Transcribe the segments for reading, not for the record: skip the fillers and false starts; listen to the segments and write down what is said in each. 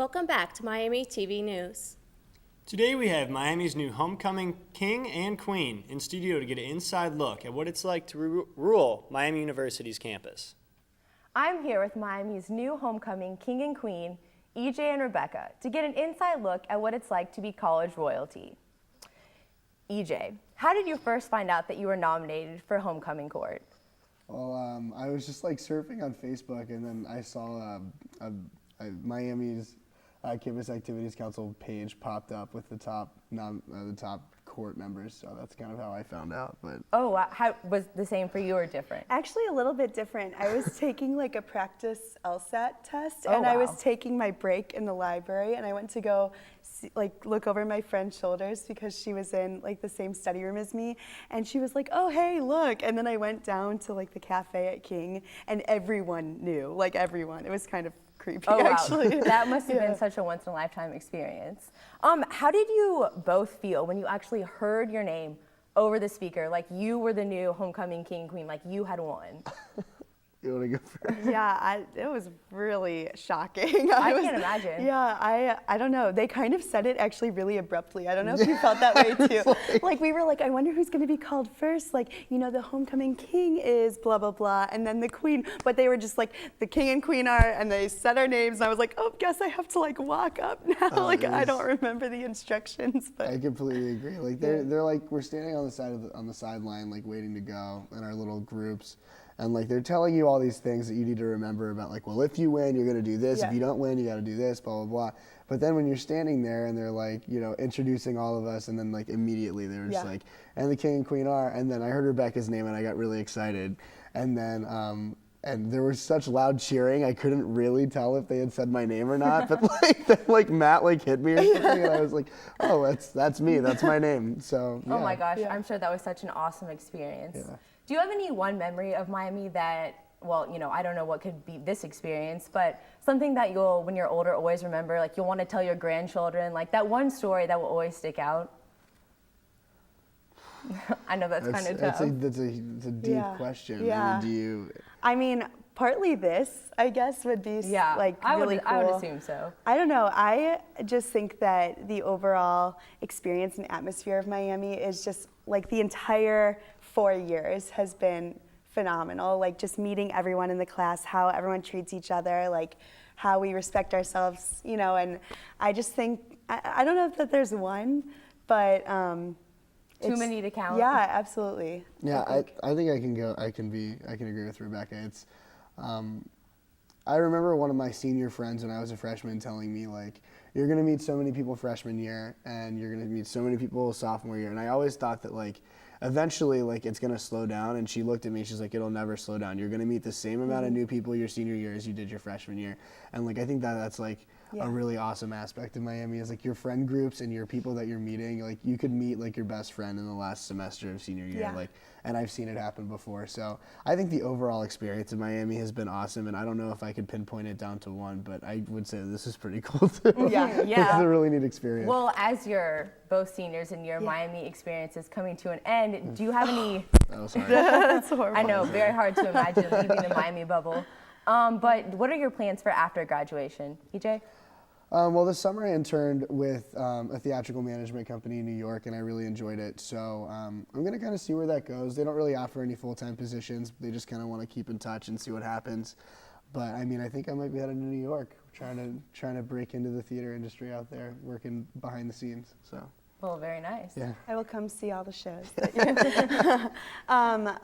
Welcome back to Miami TV News. Today we have Miami's new homecoming king and queen in studio to get an inside look at what it's like to rule Miami University's campus. I'm here with Miami's new homecoming king and queen, EJ and Rebecca, to get an inside look at what it's like to be college royalty. EJ, how did you first find out that you were nominated for homecoming court? Well, I was just like surfing on Facebook, and then I saw Miami's Campus Activities Council page popped up with the top court members, so that's kind of how I found out. But How was the same for you or different? Actually, a little bit different. I was taking like a practice LSAT test, and I was taking my break in the library, and I went to go look over my friend's shoulders because she was in like the same study room as me, and she was like, "Oh, hey, look!" And then I went down to like the cafe at King, and everyone knew, like everyone. It was kind of creepy, actually. That must have been such a once-in-a-lifetime experience. How did you both feel when you actually heard your name over the speaker, like you were the new homecoming king and queen, like you had won? you want to go first? Yeah, it was really shocking. I can't imagine. Yeah, I don't know. They kind of said it actually really abruptly. I don't know if you felt that way too. Like we were like, I wonder who's going to be called first. Like, you know, the homecoming king is blah, blah, blah, and then the queen. But they were just like, the king and queen are, and they said our names. And I was like, oh, guess I have to like walk up now. I don't remember the instructions. But I completely agree. Like they're like, we're standing on the sideline, like waiting to go in our little groups. And like they're telling you all these things that you need to remember about, like, well, if you win, you're gonna do this. Yeah. If you don't win, you gotta do this, blah, blah, blah. But then when you're standing there and they're like, you know, introducing all of us, and then like immediately they were just like, and the king and queen are, and then I heard Rebecca's name and I got really excited. And then, and there was such loud cheering, I couldn't really tell if they had said my name or not, but like, then, like Matt like hit me or something, and I was like, oh, that's me, that's my name. So, yeah. Oh my gosh, I'm sure that was such an awesome experience. Yeah. Do you have any one memory of Miami that, well, you know, I don't know what could be this experience, but something that you'll, when you're older, always remember, like you'll want to tell your grandchildren, like that one story that will always stick out? I know that's kind of tough. That's a deep question. Yeah. I mean, partly this, I guess, would be like really cool. I would assume so. I don't know. I just think that the overall experience and atmosphere of Miami is just like the entire 4 years has been phenomenal. Like just meeting everyone in the class, how everyone treats each other, like how we respect ourselves, you know. And I just think I don't know if that there's one, but too many to count. Yeah, absolutely. Yeah, I think I can go. I can agree with Rebecca. It's I remember one of my senior friends when I was a freshman telling me, like, you're gonna meet so many people freshman year and you're gonna meet so many people sophomore year. And I always thought that like eventually like it's gonna slow down, and she looked at me, she's like, it'll never slow down. You're gonna meet the same amount of new people your senior year as you did your freshman year. And like I think that's like a really awesome aspect of Miami is like your friend groups and your people that you're meeting. Like you could meet like your best friend in the last semester of senior year. Like, and I've seen it happen before. So I think the overall experience of Miami has been awesome, and I don't know if I could pinpoint it down to one, but I would say this is pretty cool too. Yeah. This is a really neat experience. Well, as you're both seniors and your Miami experience is coming to an end, do you have any? Oh, sorry. That's horrible. I know, very hard to imagine leaving the Miami bubble. But what are your plans for after graduation, EJ? Well, this summer I interned with a theatrical management company in New York, and I really enjoyed it. So I'm going to kind of see where that goes. They don't really offer any full-time positions. They just kind of want to keep in touch and see what happens. But I mean, I think I might be headed to New York, trying to break into the theater industry out there, working behind the scenes. So. Well, very nice. Yeah. I will come see all the shows.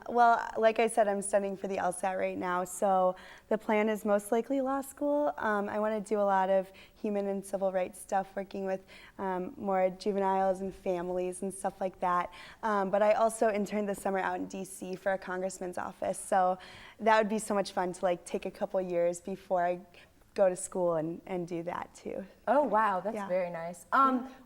Well, like I said, I'm studying for the LSAT right now, so the plan is most likely law school. I want to do a lot of human and civil rights stuff, working with more juveniles and families and stuff like that. But I also interned this summer out in DC for a congressman's office, so that would be so much fun to like take a couple years before I go to school and do that too. Oh wow, that's very nice.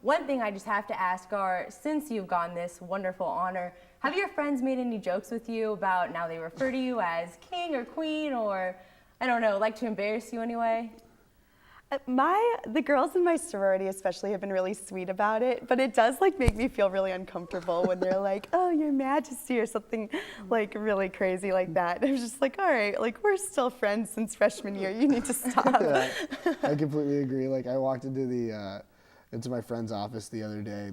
One thing I just have to ask are, since you've gotten this wonderful honor, have your friends made any jokes with you about now they refer to you as king or queen, or I don't know, like to embarrass you anyway? The girls in my sorority especially have been really sweet about it, but it does like make me feel really uncomfortable when they're like, "Oh, Your Majesty," or something like really crazy like that. I'm just like, all right, like we're still friends since freshman year. You need to stop. Yeah, I completely agree. Like I walked into my friend's office the other day,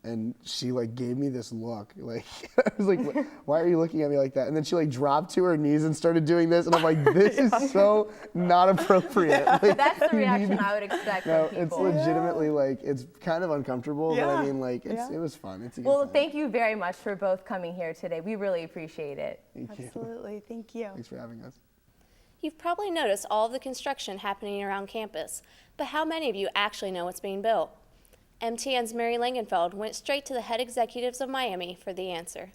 and she like gave me this look. Like I was like, "Why are you looking at me like that?" And then she like dropped to her knees and started doing this, and I'm like, "This is so not appropriate." Like, That's the reaction I would expect no, from people. it's legitimately like it's kind of uncomfortable, but I Yeah. mean like it was fun. It's a good time. Thank you very much for both coming here today. We really appreciate it. Thank you. Absolutely, thank you. Thanks for having us. You've probably noticed all of the construction happening around campus, but how many of you actually know what's being built? MTN's Mary Langenfeld went straight to the head executives of Miami for the answer.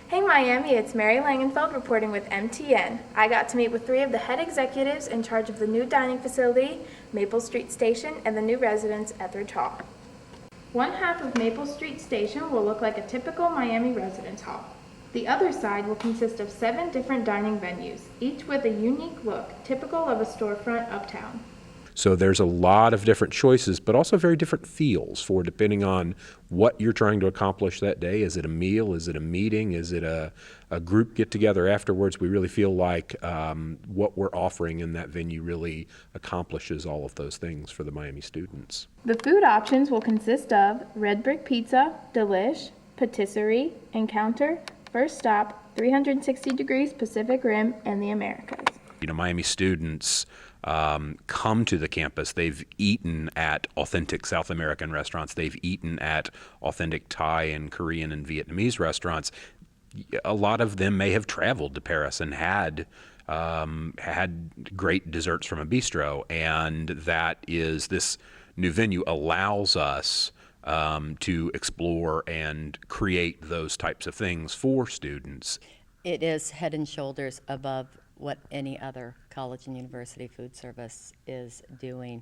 Hey Miami, it's Mary Langenfeld reporting with MTN. I got to meet with 3 of the head executives in charge of the new dining facility, Maple Street Station, and the new residence, Etheridge Hall. One half of Maple Street Station will look like a typical Miami residence hall. The other side will consist of 7 different dining venues, each with a unique look, typical of a storefront uptown. So there's a lot of different choices, but also very different feels for depending on what you're trying to accomplish that day. Is it a meal? Is it a meeting? Is it a group get together afterwards? We really feel like what we're offering in that venue really accomplishes all of those things for the Miami students. The food options will consist of Red Brick Pizza, Delish, Patisserie, Encounter, First Stop, 360 Degrees Pacific Rim, and the Americas. You know, Miami students come to the campus. They've eaten at authentic South American restaurants. They've eaten at authentic Thai and Korean and Vietnamese restaurants. A lot of them may have traveled to Paris and had great desserts from a bistro, and this new venue allows us to explore and create those types of things for students. It is head and shoulders above what any other college and university food service is doing.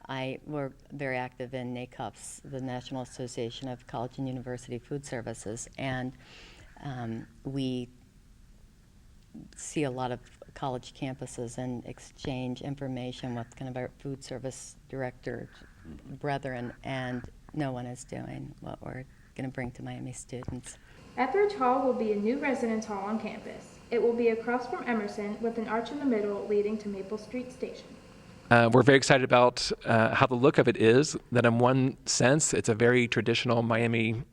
We're very active in NACUFS, the National Association of College and University Food Services, and we see a lot of college campuses and exchange information with kind of our food service director brethren, and no one is doing what we're going to bring to Miami students. Etheridge Hall will be a new residence hall on campus. It will be across from Emerson with an arch in the middle leading to Maple Street Station. We're very excited about how the look of it is, that in one sense it's a very traditional Miami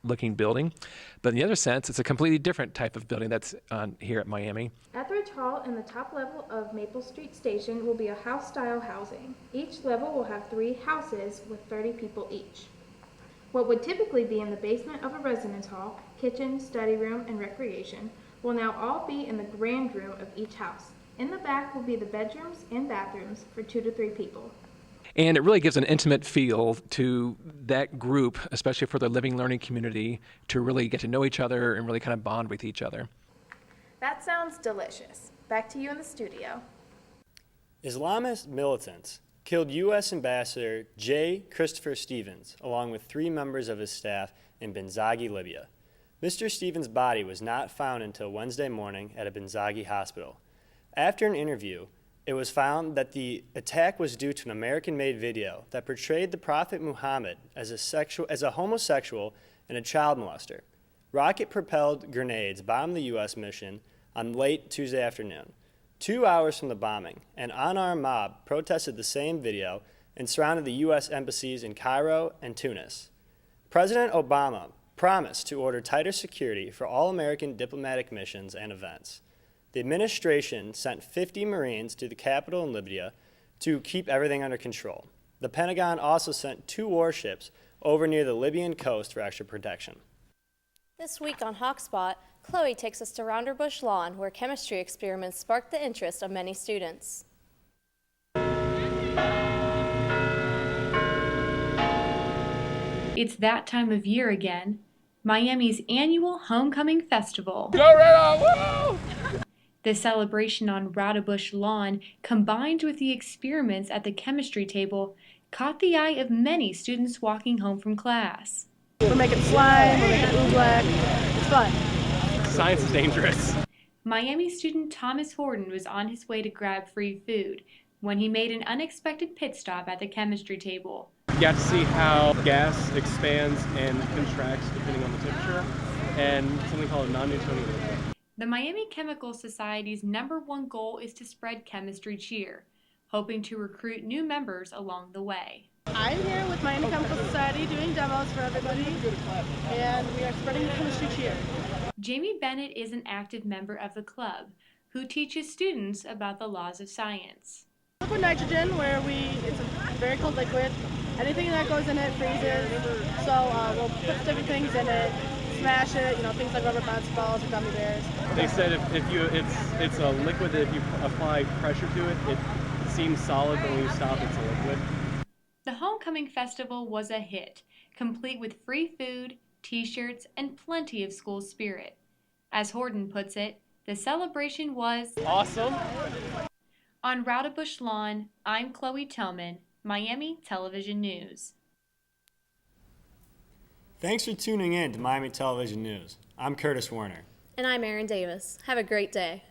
looking building, but in the other sense it's a completely different type of building that's here at Miami. Etheridge Hall in the top level of Maple Street Station will be a house-style housing. Each level will have 3 houses with 30 people each. What would typically be in the basement of a residence hall, kitchen, study room, and recreation, will now all be in the grand room of each house. In the back will be the bedrooms and bathrooms for 2 to 3 people. And it really gives an intimate feel to that group, especially for the living learning community, to really get to know each other and really kind of bond with each other. That sounds delicious. Back to you in the studio. Islamist militants killed U.S. Ambassador J. Christopher Stevens, along with 3 members of his staff in Benzaghi, Libya. Mr. Stevens' body was not found until Wednesday morning at a Benzaghi hospital. After an interview, it was found that the attack was due to an American-made video that portrayed the Prophet Muhammad as a homosexual and a child molester. Rocket-propelled grenades bombed the U.S. mission on late Tuesday afternoon. 2 hours from the bombing, an unarmed mob protested the same video and surrounded the U.S. embassies in Cairo and Tunis. President Obama promised to order tighter security for all American diplomatic missions and events. The administration sent 50 Marines to the capital in Libya to keep everything under control. The Pentagon also sent 2 warships over near the Libyan coast for extra protection. This week on Hawkspot, Chloe takes us to Rounderbush Lawn, where chemistry experiments sparked the interest of many students. It's that time of year again, Miami's annual Homecoming Festival. Go Red! The celebration on Rounderbush Lawn, combined with the experiments at the chemistry table, caught the eye of many students walking home from class. We're making slime, we're making oobleck. It's fun. Science is dangerous. Miami student Thomas Horton was on his way to grab free food, when he made an unexpected pit stop at the chemistry table. You got to see how gas expands and contracts depending on the temperature, and something called a non-Newtonian liquid. The Miami Chemical Society's #1 goal is to spread chemistry cheer, hoping to recruit new members along the way. I'm here with Miami Chemical Society doing demos for everybody, and we are spreading the chemistry cheer. Jamie Bennett is an active member of the club who teaches students about the laws of science. Liquid nitrogen, where it's a very cold liquid. Anything that goes in it freezes, so we'll put different things in it, smash it, things like rubber bounce balls or gummy bears. They said it's a liquid that if you apply pressure to it, it seems solid, but when you stop, it's a liquid. The Homecoming Festival was a hit, complete with free food, t-shirts, and plenty of school spirit. As Horton puts it, the celebration was awesome. On Raudebush Lawn, I'm Chloe Tillman, Miami Television News. Thanks for tuning in to Miami Television News. I'm Curtis Warner. And I'm Erin Davis. Have a great day.